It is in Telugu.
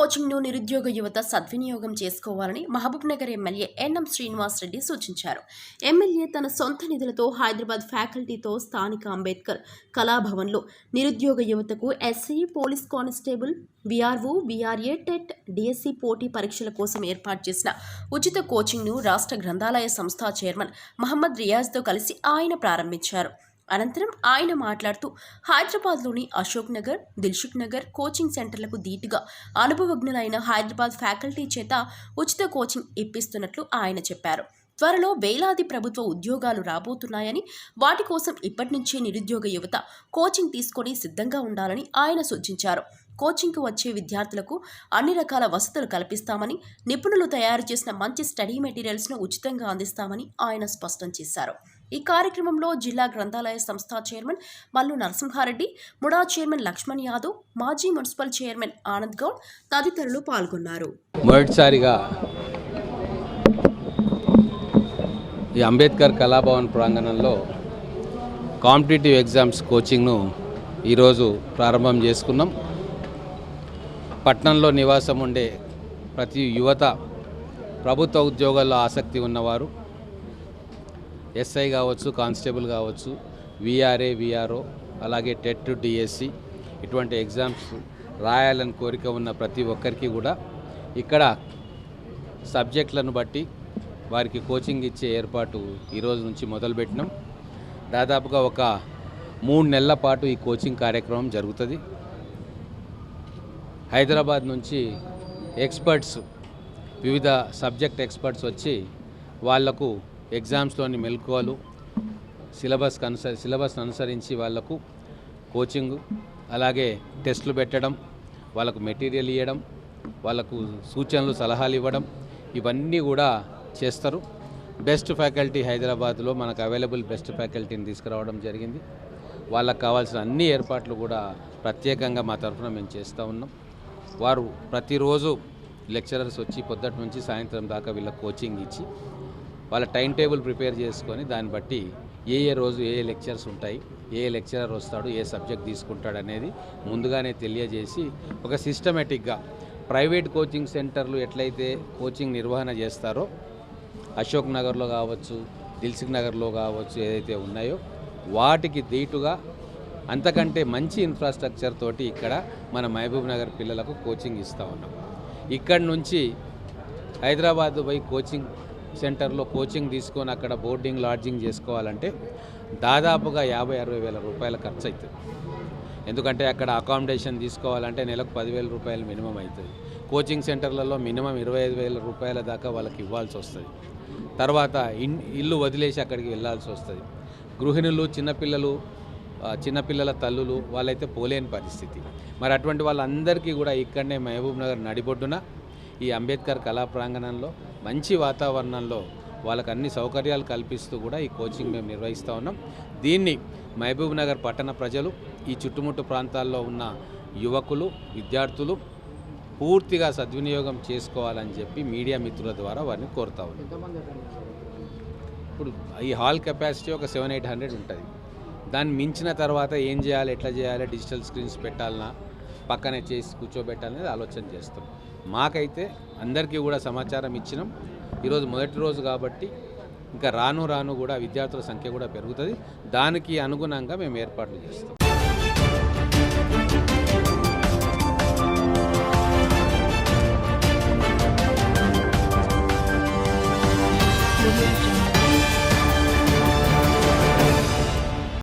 కోచింగ్ను నిరుద్యోగ యువత సద్వినియోగం చేసుకోవాలని మహబూబ్నగర్ ఎమ్మెల్యే ఎన్ఎం శ్రీనివాస్ రెడ్డి సూచించారు. ఎమ్మెల్యే తన సొంత నిధులతో హైదరాబాద్ ఫ్యాకల్టీతో స్థానిక అంబేద్కర్ కళాభవన్లో నిరుద్యోగ యువతకు SI, police constable, VRO, VRA, TET, DSC పోటీ పరీక్షల కోసం ఏర్పాటు చేసిన ఉచిత కోచింగ్ను రాష్ట్ర గ్రంథాలయ సంస్థ చైర్మన్ మహమ్మద్ రియాజ్తో కలిసి ఆయన ప్రారంభించారు. అనంతరం ఆయన మాట్లాడుతూ హైదరాబాద్లోని అశోక్ నగర్, దిల్సుఖ్ నగర్ కోచింగ్ సెంటర్లకు ధీటుగా అనుభవజ్ఞులైన హైదరాబాద్ ఫ్యాకల్టీ చేత ఉచిత కోచింగ్ ఇప్పిస్తున్నట్లు ఆయన చెప్పారు. త్వరలో వేలాది ప్రభుత్వ ఉద్యోగాలు రాబోతున్నాయని, వాటి కోసం ఇప్పటి నుంచే నిరుద్యోగ యువత కోచింగ్ తీసుకొని సిద్ధంగా ఉండాలని ఆయన సూచించారు. కోచింగ్కు వచ్చే విద్యార్థులకు అన్ని రకాల వసతులు కల్పిస్తామని, నిపుణులు తయారు చేసిన మంచి స్టడీ మెటీరియల్స్ను ఉచితంగా అందిస్తామని ఆయన స్పష్టం చేశారు. ఈ కార్యక్రమంలో జిల్లా గ్రంథాలయ సంస్థ chairman Mallu Narasimhareddy, MUDA chairman Lakshman Yadav, మాజీ మున్సిపల్ చైర్మన్ ఆనంద్ గౌడ్ తదితరులు పాల్గొన్నారు. మొదటిసారిగా ఈ అంబేద్కర్ కళాభవన్ ప్రాంగణంలో కాంపిటేటివ్ ఎగ్జామ్స్ కోచింగ్ను ఈరోజు ప్రారంభం చేసుకున్నాం. పట్టణంలో నివాసం ఉండే ప్రతి యువత, ప్రభుత్వ ఉద్యోగాల్లో ఆసక్తి ఉన్నవారు, ఎస్ఐ కావచ్చు, కానిస్టేబుల్ కావచ్చు, విఆర్ఏ, విఆర్ఓ, అలాగే టెట్, డిఎస్సి ఇటువంటి ఎగ్జామ్స్ రాయాలని కోరిక ఉన్న ప్రతి ఒక్కరికి కూడా ఇక్కడ సబ్జెక్టులను బట్టి వారికి కోచింగ్ ఇచ్చే ఏర్పాటు ఈరోజు నుంచి మొదలుపెట్టినాం. దాదాపుగా ఒక 3 నెలల పాటు ఈ కోచింగ్ కార్యక్రమం జరుగుతుంది. హైదరాబాద్ నుంచి ఎక్స్పర్ట్స్, వివిధ సబ్జెక్ట్ ఎక్స్పర్ట్స్ వచ్చి వాళ్లకు ఎగ్జామ్స్లోని మెలకువలు, సిలబస్ అనుసరించి వాళ్లకు కోచింగ్, అలాగే టెస్టులు పెట్టడం, వాళ్ళకు మెటీరియల్ ఇవ్వడం, వాళ్ళకు సూచనలు, సలహాలు ఇవ్వడం, ఇవన్నీ కూడా చేస్తారు. బెస్ట్ ఫ్యాకల్టీ హైదరాబాద్లో మనకు అవైలబుల్ బెస్ట్ ఫ్యాకల్టీని తీసుకురావడం జరిగింది. వాళ్ళకు కావాల్సిన అన్ని ఏర్పాట్లు కూడా ప్రత్యేకంగా మా తరఫున మేము చేస్తూ ఉన్నాం. వారు ప్రతిరోజు లెక్చరర్స్ వచ్చి పొద్దుటి నుంచి సాయంత్రం దాకా వీళ్ళకి కోచింగ్ ఇచ్చి వాళ్ళ టైం టేబుల్ ప్రిపేర్ చేసుకొని దాన్ని బట్టి ఏ రోజు ఏ లెక్చర్స్ ఉంటాయి, ఏ లెక్చరర్ వస్తాడు, ఏ సబ్జెక్ట్ తీసుకుంటాడు అనేది ముందుగానే తెలియజేసి ఒక సిస్టమేటిక్గా ప్రైవేట్ కోచింగ్ సెంటర్లు ఎట్లయితే కోచింగ్ నిర్వహణ చేస్తారో అశోక్ నగర్లో కావచ్చు, దిల్సుఖ్ నగర్లో కావచ్చు, ఏదైతే ఉన్నాయో వాటికి ధీటుగా అంతకంటే మంచి ఇన్ఫ్రాస్ట్రక్చర్ తోటి ఇక్కడ మన మహబూబ్ నగర్ పిల్లలకు కోచింగ్ ఇస్తూ ఉన్నాం. ఇక్కడి నుంచి హైదరాబాద్ పోయి కోచింగ్ సెంటర్లో కోచింగ్ తీసుకొని అక్కడ బోర్డింగ్, లాడ్జింగ్ చేసుకోవాలంటే దాదాపుగా 50-60 వేల రూపాయల ఖర్చు అవుతుంది. ఎందుకంటే అక్కడ అకామిడేషన్ తీసుకోవాలంటే నెలకు 10,000 రూపాయలు మినిమం అవుతుంది. కోచింగ్ సెంటర్లలో మినిమం 25,000 రూపాయల దాకా వాళ్ళకి ఇవ్వాల్సి వస్తుంది. తర్వాత ఇల్లు వదిలేసి అక్కడికి వెళ్ళాల్సి వస్తుంది. గృహిణులు, చిన్నపిల్లల తల్లులు వాళ్ళైతే పోలేని పరిస్థితి. మరి అటువంటి వాళ్ళందరికీ కూడా ఇక్కడనే మహబూబ్ నగర్ నడిబొడ్డున ఈ అంబేద్కర్ కళా ప్రాంగణంలో మంచి వాతావరణంలో వాళ్ళకు అన్ని సౌకర్యాలు కల్పిస్తూ కూడా ఈ కోచింగ్ మేము నిర్వహిస్తూ ఉన్నాం. దీన్ని మహబూబ్ నగర్ పట్టణ ప్రజలు, ఈ చుట్టుముట్టు ప్రాంతాల్లో ఉన్న యువకులు, విద్యార్థులు పూర్తిగా సద్వినియోగం చేసుకోవాలని చెప్పి మీడియా మిత్రుల ద్వారా వారిని కోరుతా ఉన్నాం. ఇప్పుడు ఈ హాల్ కెపాసిటీ ఒక 700-800 ఉంటుంది. దాన్ని మించిన తర్వాత ఏం చేయాలి, ఎట్లా చేయాలి, డిజిటల్ స్క్రీన్స్ పెట్టాలన్నా, పక్కనే చేసి కూర్చోబెట్టాలనేది ఆలోచన చేస్తాం. మాకైతే అందరికీ కూడా సమాచారం ఇచ్చినాం. ఈరోజు మొదటి రోజు కాబట్టి ఇంకా రాను కూడా విద్యార్థుల సంఖ్య కూడా పెరుగుతుంది. దానికి అనుగుణంగా మేము ఏర్పాట్లు చేస్తాం.